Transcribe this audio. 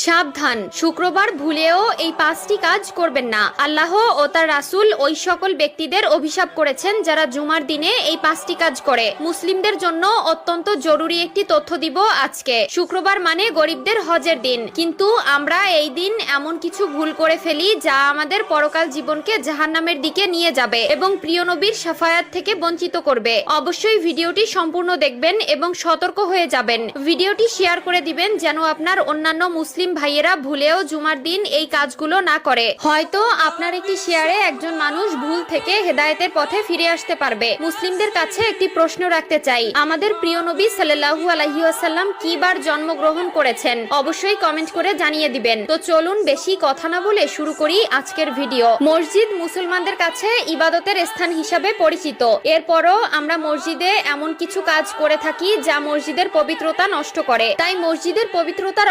সাবধান, শুক্রবার ভুলেও এই 5টি কাজ করবেন না। আল্লাহ ও তার রাসূল ওই সকল ব্যক্তিদের অভিশাপ করেছেন যারা জুমার দিনে এই 5টি কাজ করে। মুসলিমদের জন্য অত্যন্ত জরুরি একটি তথ্য দিব আজকে। শুক্রবার মানে গরিবদের হজের দিন, কিন্তু আমরা এই দিন এমন কিছু ভুল করে ফেলি যা আমাদের পরকাল জীবনকে জাহান্নামের দিকে নিয়ে যাবে এবং প্রিয় নবীর শাফায়াত থেকে বঞ্চিত করবে। অবশ্যই ভিডিওটি সম্পূর্ণ দেখবেন এবং সতর্ক হয়ে যাবেন। ভিডিওটি শেয়ার করে দিবেন যেন আপনার অন্যান্য মুসলিম ভাইয়েরা ভুলেও জুমার দিন এই কাজগুলো না করে। হয়তো আপনার একটি শেয়ারে একজন মানুষ ভুল থেকে হেদায়েতের পথে ফিরে আসতে পারবে। মুসলিমদের কাছে একটি প্রশ্ন রাখতে চাই, আমাদের প্রিয় নবী সাল্লাল্লাহু আলাইহি ওয়াসাল্লাম কি বার জন্মগ্রহণ করেছেন? অবশ্যই কমেন্ট করে জানিয়ে দিবেন। তো চলুন বেশি কথা না বলে শুরু করি আজকের ভিডিও। মসজিদ মুসলমানদের কাছে ইবাদতের স্থান হিসাবে পরিচিত। এরপরও আমরা মসজিদে এমন কিছু কাজ করে থাকি যা মসজিদের পবিত্রতা নষ্ট করে। তাই মসজিদের পবিত্রতা